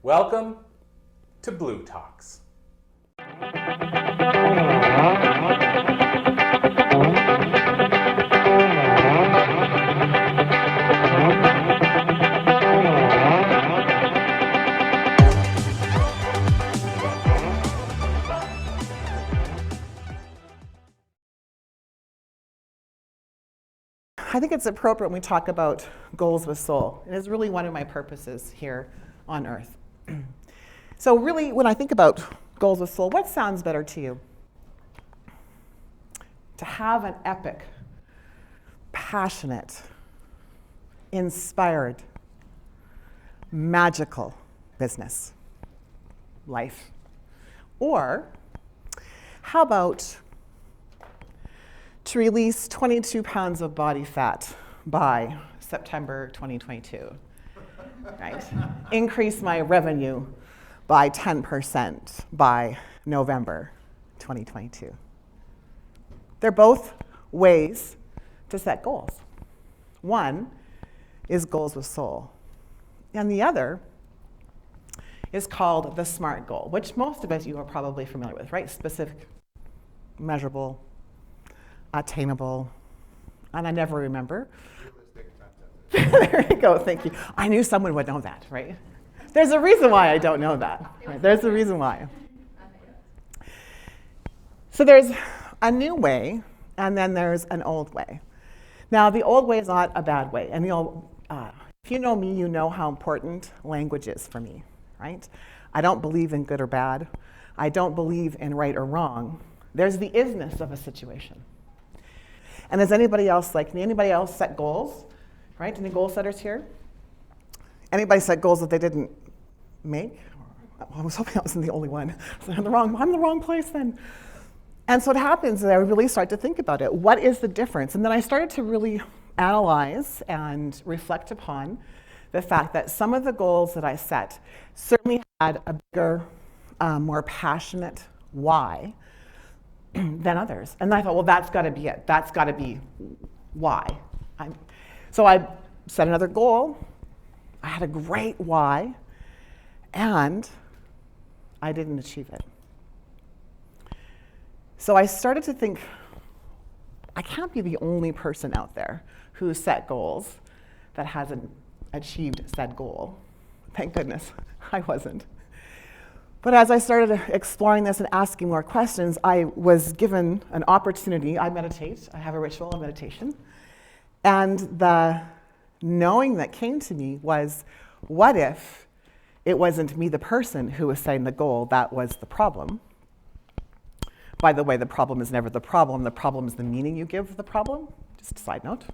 Welcome to Blue Talks. I think it's appropriate when we talk about goals with soul. It is really one of my purposes here on earth. So really, when I think about goals with soul, what sounds better to you? To have an epic, passionate, inspired, magical business, life. Or how about to release 22 pounds of body fat by September 2022, right? Increase my revenue by 10% by November 2022. They're both ways to set goals. One is goals with soul, and the other is called the SMART goal, which most of us you are probably familiar with, right? Specific, measurable, attainable, and I never remember. There you go, thank you. I knew someone would know that, right? There's a reason why I don't know that. Right? There's a reason why. So there's a new way, and then there's an old way. Now, the old way is not a bad way. And if you know me, you know how important language is for me, right? I don't believe in good or bad. I don't believe in right or wrong. There's the isness of a situation. And is anybody else like me? Anybody else set goals? Right? Any goal setters here? Anybody set goals that they didn't make? I was hoping I wasn't the only one. So I'm the wrong place then. And so what happens is I really start to think about it. What is the difference? And then I started to really analyze and reflect upon the fact that some of the goals that I set certainly had a bigger, more passionate why than others. And I thought, well, that's got to be it. That's got to be why. So I set another goal. I had a great why, and I didn't achieve it. So I started to think, I can't be the only person out there who set goals that hasn't achieved said goal. Thank goodness I wasn't. But as I started exploring this and asking more questions, I was given an opportunity. I meditate. I have a ritual of meditation. And the knowing that came to me was, what if it wasn't me, the person, who was setting the goal, that was the problem? By the way, the problem is never the problem. The problem is the meaning you give the problem. Just a side note.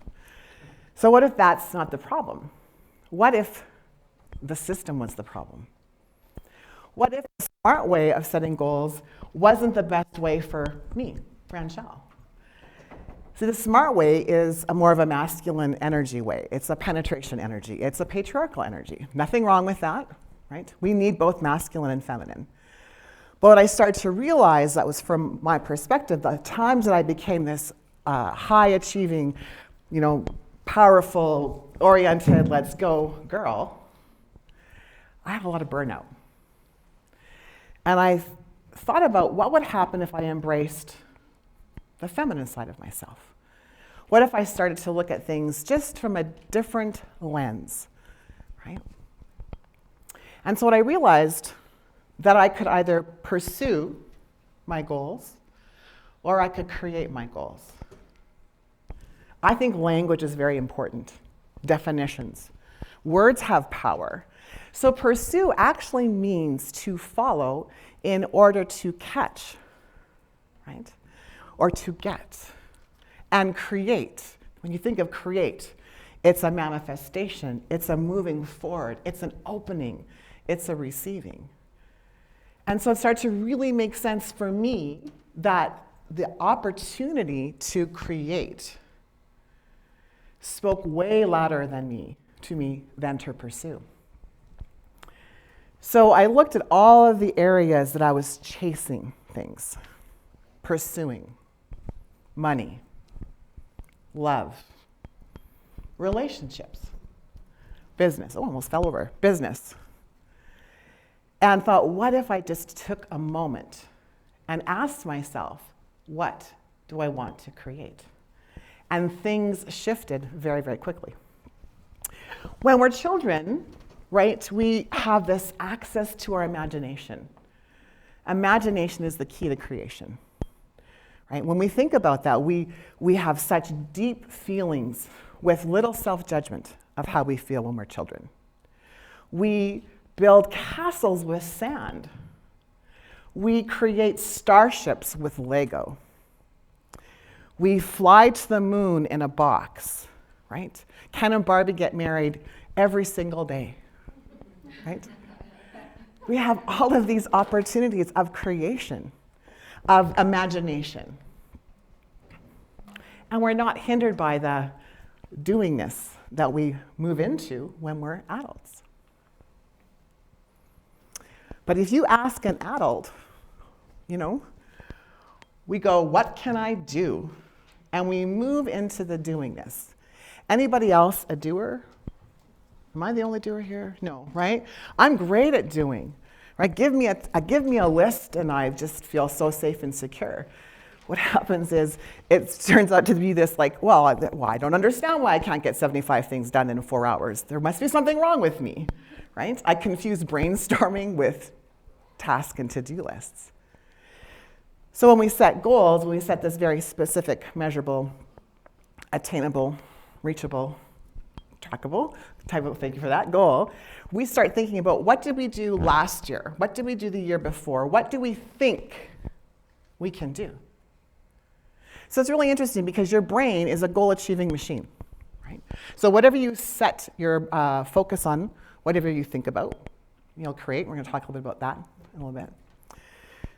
So what if that's not the problem? What if the system was the problem? What if the smart way of setting goals wasn't the best way for me, Ranchelle? So the smart way is a more of a masculine energy way. It's a penetration energy. It's a patriarchal energy. Nothing wrong with that, right? We need both masculine and feminine. But what I started to realize, that was from my perspective, the times that I became this high-achieving, powerful, oriented, let's go girl, I have a lot of burnout. And I thought about what would happen if I embraced the feminine side of myself. What if I started to look at things just from a different lens, right? And so what I realized, that I could either pursue my goals or I could create my goals. I think language is very important. Definitions. Words have power. So pursue actually means to follow in order to catch, right? Or to get. And create. When you think of create, it's a manifestation, it's a moving forward, it's an opening, it's a receiving. And so it started to really make sense for me that the opportunity to create spoke way louder to me than to pursue. So I looked at all of the areas that I was chasing things, pursuing, money, love, relationships, business. Oh, almost fell over. Business. and thought, what if I just took a moment and asked myself, what do I want to create? And things shifted very, very quickly. When we're children, right, we have this access to our imagination. Imagination is the key to creation. Right? When we think about that, we have such deep feelings with little self-judgment of how we feel when we're children. We build castles with sand. We create starships with Lego. We fly to the moon in a box, right? Ken and Barbie get married every single day, right? We have all of these opportunities of creation, of imagination. And we're not hindered by the doingness that we move into when we're adults. But if you ask an adult, we go, what can I do? And we move into the doingness. Anybody else a doer? Am I the only doer here? No, right? I'm great at doing. Right? Give me a list and I just feel so safe and secure. What happens is it turns out to be this well, I don't understand why I can't get 75 things done in 4 hours. There must be something wrong with me, right? I confuse brainstorming with task and to-do lists. So when we set goals, when we set this very specific, measurable, attainable, reachable, trackable type of, thank you for that, goal, we start thinking about what did we do last year? What did we do the year before? What do we think we can do? So it's really interesting because your brain is a goal-achieving machine, right? So whatever you set your focus on, whatever you think about, you'll create. We're going to talk a little bit about that in a little bit.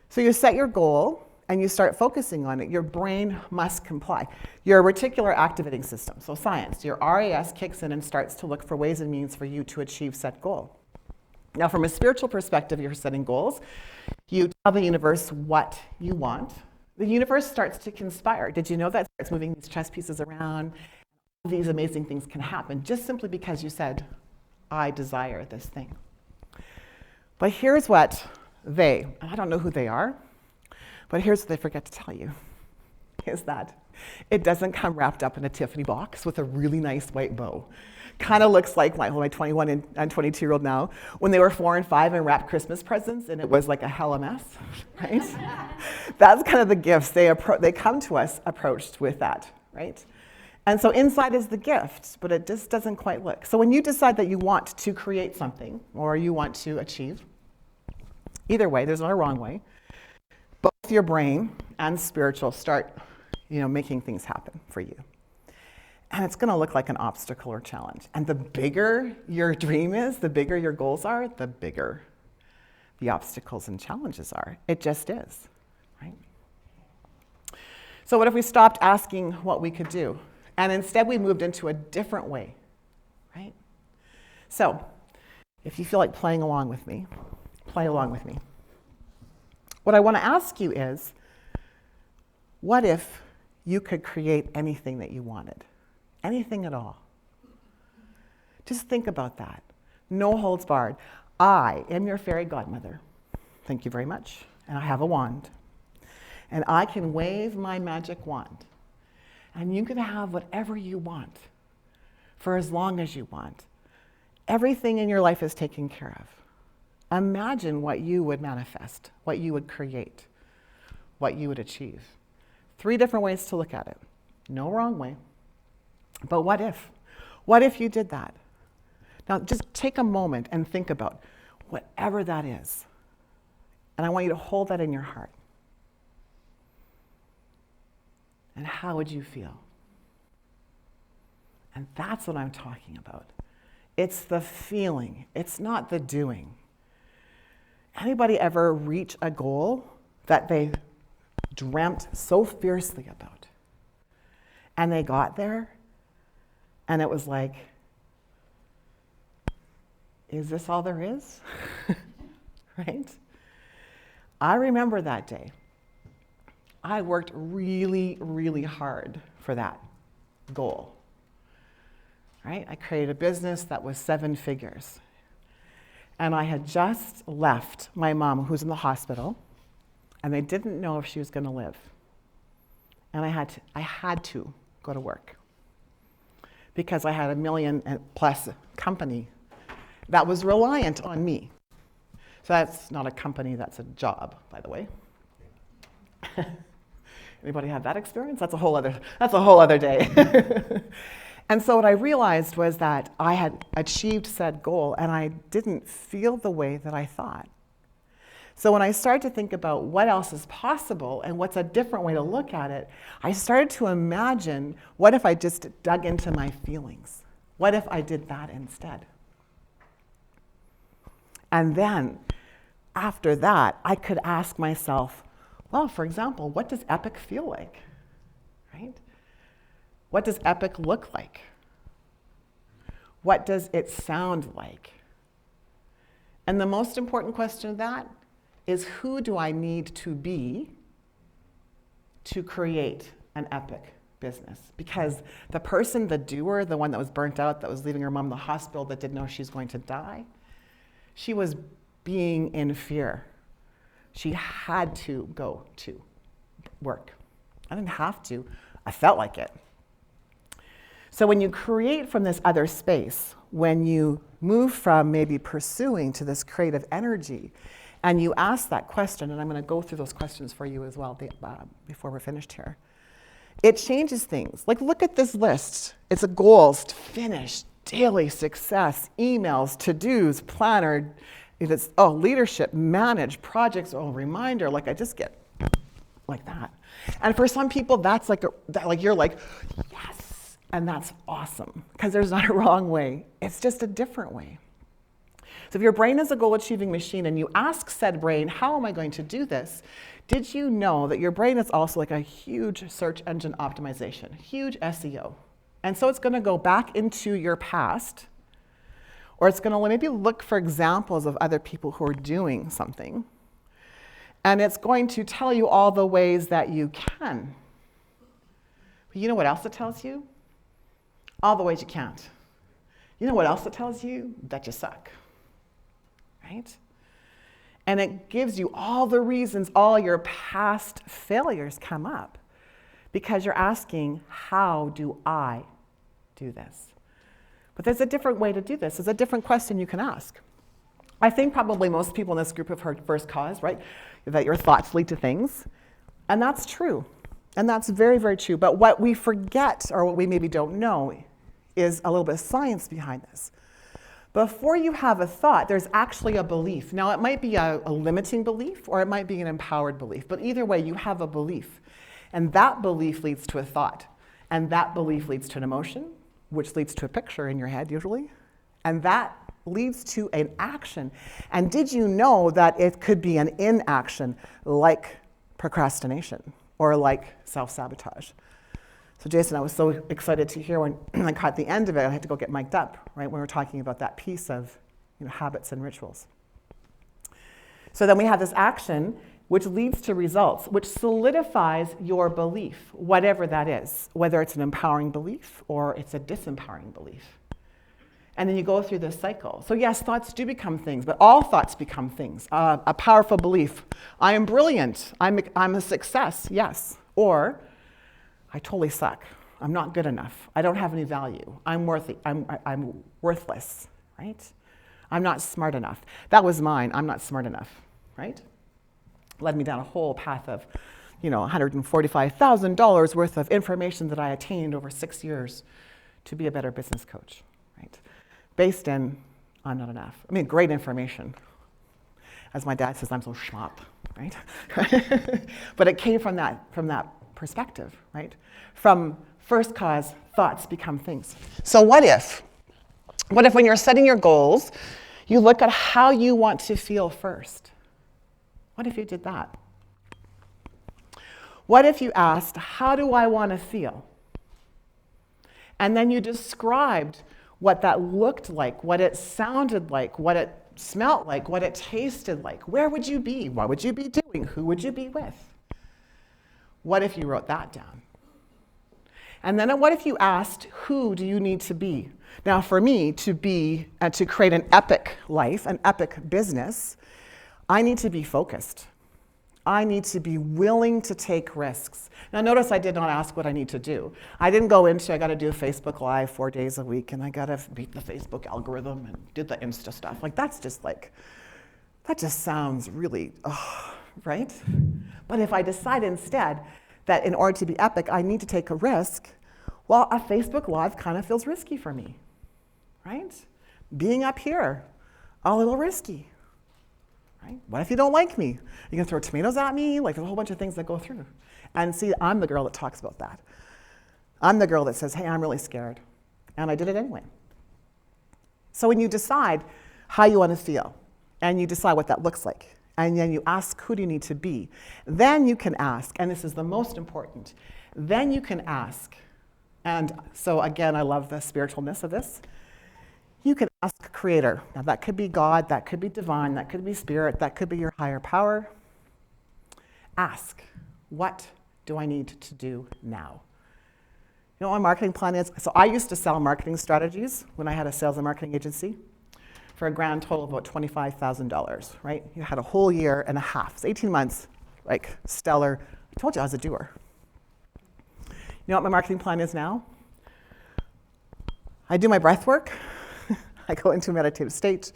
So you set your goal and you start focusing on it. Your brain must comply. Your reticular activating system, so science, your RAS kicks in and starts to look for ways and means for you to achieve set goal. Now, from a spiritual perspective, you're setting goals. You tell the universe what you want. The universe starts to conspire. Did you know that? It starts moving these chess pieces around. These amazing things can happen just simply because you said, I desire this thing. But here's what I don't know who they are, but here's what they forget to tell you, is that it doesn't come wrapped up in a Tiffany box with a really nice white bow. Kind of looks like my 21 and 22-year-old now, when they were 4 and 5 and wrapped Christmas presents, and it was like a hell of a mess, right? That's kind of the gifts. They come to us approached with that, right? And so inside is the gift, but it just doesn't quite look. So when you decide that you want to create something, or you want to achieve, either way, there's not a wrong way, both your brain and spiritual start, making things happen for you. And it's going to look like an obstacle or challenge. And the bigger your dream is, the bigger your goals are, the bigger the obstacles and challenges are. It just is, right? So what if we stopped asking what we could do? And instead we moved into a different way, right? So if you feel like playing along with me, play along with me. What I want to ask you is, what if you could create anything that you wanted? Anything at all. Just think about that. No holds barred. I am your fairy godmother. Thank you very much. And I have a wand. And I can wave my magic wand. And you can have whatever you want for as long as you want. Everything in your life is taken care of. Imagine what you would manifest, what you would create, what you would achieve. 3 different ways to look at it. No wrong way. But what if? What if you did that? Now, just take a moment and think about whatever that is. And I want you to hold that in your heart. And how would you feel? And that's what I'm talking about. It's the feeling. It's not the doing. Anybody ever reach a goal that they dreamt so fiercely about? And they got there? And it was like, is this all there is? Right? I remember that day. I worked really, really hard for that goal. Right? I created a business that was 7 figures. And I had just left my mom, who's in the hospital, and they didn't know if she was going to live. And I had to go to work because I had $1 million plus company that was reliant on me. So that's not a company, that's a job, by the way. Anybody have that experience? That's a whole other day. And so what I realized was that I had achieved said goal and I didn't feel the way that I thought. So when I started to think about what else is possible and what's a different way to look at it, I started to imagine, what if I just dug into my feelings? What if I did that instead? And then after that, I could ask myself, well, for example, what does epic feel like, right? What does epic look like? What does it sound like? And the most important question of that is, who do I need to be to create an epic business? Because the person, the doer, the one that was burnt out, that was leaving her mom in the hospital, that didn't know she's going to die, she was being in fear. She had to go to work. I didn't have to. I felt like it. So when you create from this other space, when you move from maybe pursuing to this creative energy, and you ask that question, and I'm going to go through those questions for you as well before we're finished here, it changes things. Like, look at this list. It's a goals to finish, daily success, emails, to-dos, planner, it's, leadership, manage, projects, reminder. Like, I just get like that. And for some people, that's like you're like, yes, and that's awesome, because there's not a wrong way. It's just a different way. So if your brain is a goal-achieving machine and you ask said brain, how am I going to do this? Did you know that your brain is also like a huge search engine optimization, huge SEO? And so it's going to go back into your past, or it's going to maybe look for examples of other people who are doing something. And it's going to tell you all the ways that you can. But you know what else it tells you? All the ways you can't. You know what else it tells you? That you suck. Right? And it gives you all the reasons all your past failures come up, because you're asking, how do I do this? But there's a different way to do this. There's a different question you can ask. I think probably most people in this group have heard first cause, right? That your thoughts lead to things. And that's true. And that's very, very true. But what we forget, or what we maybe don't know, is a little bit of science behind this. Before you have a thought, there's actually a belief. Now, it might be a limiting belief, or it might be an empowered belief. But either way, you have a belief. And that belief leads to a thought. And that belief leads to an emotion, which leads to a picture in your head, usually. And that leads to an action. And did you know that it could be an inaction, like procrastination, or like self-sabotage? So Jason, I was so excited to hear when I caught the end of it. I had to go get mic'd up, right, when we were talking about that piece of habits and rituals. So then we have this action, which leads to results, which solidifies your belief, whatever that is, whether it's an empowering belief or it's a disempowering belief. And then you go through this cycle. So yes, thoughts do become things, but all thoughts become things. A powerful belief, I am brilliant, I'm a success, yes. Or, I totally suck, I'm not good enough, I don't have any value, I'm worthless, right? I'm not smart enough. That was mine, I'm not smart enough, right? Led me down a whole path of, $145,000 worth of information that I attained over 6 years to be a better business coach, right? Based in, I'm not enough. I mean, great information. As my dad says, I'm so sharp, right? But it came from that perspective, right? From first cause, thoughts become things. So what if when you're setting your goals, you look at how you want to feel first? What if you did that? What if you asked, how do I want to feel? And then you described what that looked like, what it sounded like, what it smelled like, what it tasted like. Where would you be? What would you be doing? Who would you be with? What if you wrote that down? And then what if you asked, who do you need to be? Now, for me to create an epic life, an epic business, I need to be focused. I need to be willing to take risks. Now, notice I did not ask what I need to do. I didn't go into, I got to do a Facebook Live 4 days a week, and I got to beat the Facebook algorithm and did the Insta stuff. Like, that just sounds really, right? But if I decide instead that in order to be epic, I need to take a risk, well, a Facebook Live kind of feels risky for me, right? Being up here, a little risky. Right? What if you don't like me? You can throw tomatoes at me? Like, there's a whole bunch of things that go through. And see, I'm the girl that talks about that. I'm the girl that says, hey, I'm really scared. And I did it anyway. So when you decide how you want to feel, and you decide what that looks like, and then you ask, who do you need to be? Then you can ask, and this is the most important, then you can ask, and so again, I love the spiritualness of this. You can ask Creator. Now that could be God, that could be divine, that could be spirit, that could be your higher power. Ask, what do I need to do now? You know what my marketing plan is? So I used to sell marketing strategies when I had a sales and marketing agency for a grand total of about $25,000, right? You had a whole year and a half. It's 18 months, like stellar. I told you I was a doer. You know what my marketing plan is now? I do my breath work. I go into a meditative state,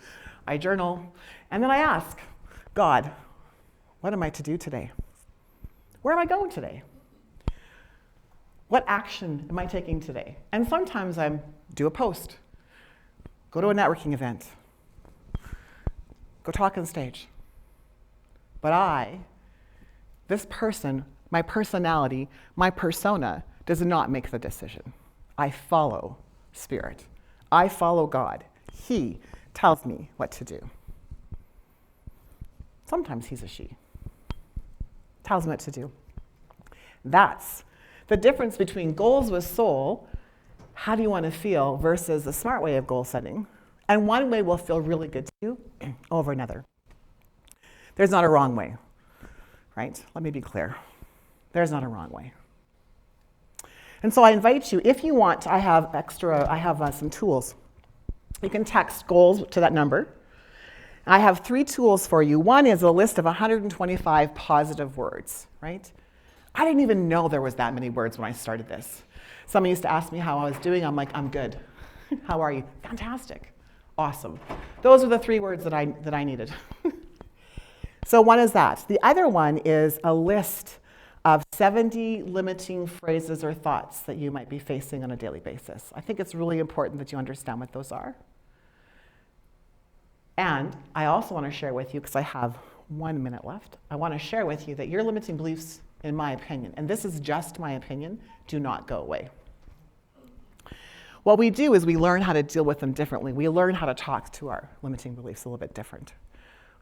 I journal, and then I ask, God, what am I to do today? Where am I going today? What action am I taking today? And sometimes I do a post, go to a networking event, go talk on stage. But this person, my personality, my persona, does not make the decision. I follow Spirit. I follow God. He tells me what to do. Sometimes he's a she. Tells me what to do. That's the difference between goals with soul, how do you want to feel, versus the smart way of goal setting. And one way will feel really good to you over another. There's not a wrong way, right? Let me be clear. There's not a wrong way. And so I invite you, if you want, I have some tools. You can text goals to that number. I have 3 tools for you. One is a list of 125 positive words, right? I didn't even know there was that many words when I started this. Someone used to ask me how I was doing. I'm like, I'm good. How are you? Fantastic. Awesome. Those are the 3 words that I needed. So one is that. The other one is a list of 70 limiting phrases or thoughts that you might be facing on a daily basis. I think it's really important that you understand what those are. And I also want to share with you, because I have 1 minute left, I want to share with you that your limiting beliefs, in my opinion, and this is just my opinion, do not go away. What we do is we learn how to deal with them differently. We learn how to talk to our limiting beliefs a little bit different.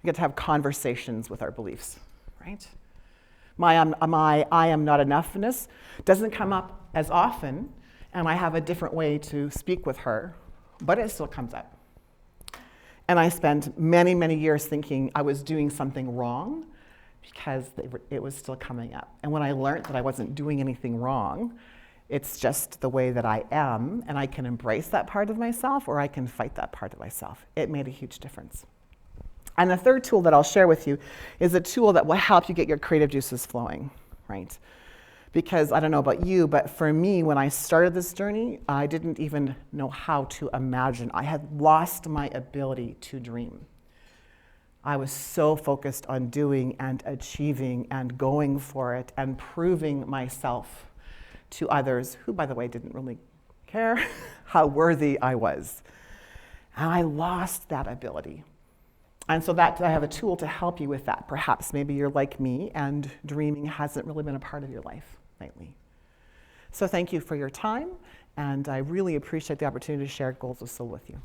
We get to have conversations with our beliefs, right? My I am not enoughness doesn't come up as often, and I have a different way to speak with her, but it still comes up. And I spent many, many years thinking I was doing something wrong because it was still coming up. And when I learned that I wasn't doing anything wrong, it's just the way that I am, and I can embrace that part of myself or I can fight that part of myself. It made a huge difference. And the third tool that I'll share with you is a tool that will help you get your creative juices flowing, right? Because I don't know about you, but for me, when I started this journey, I didn't even know how to imagine. I had lost my ability to dream. I was so focused on doing and achieving and going for it and proving myself to others, who, by the way, didn't really care how worthy I was. And I lost that ability. And so I have a tool to help you with that. Perhaps maybe you're like me and dreaming hasn't really been a part of your life lately. So thank you for your time, and I really appreciate the opportunity to share Goals of Soul with you.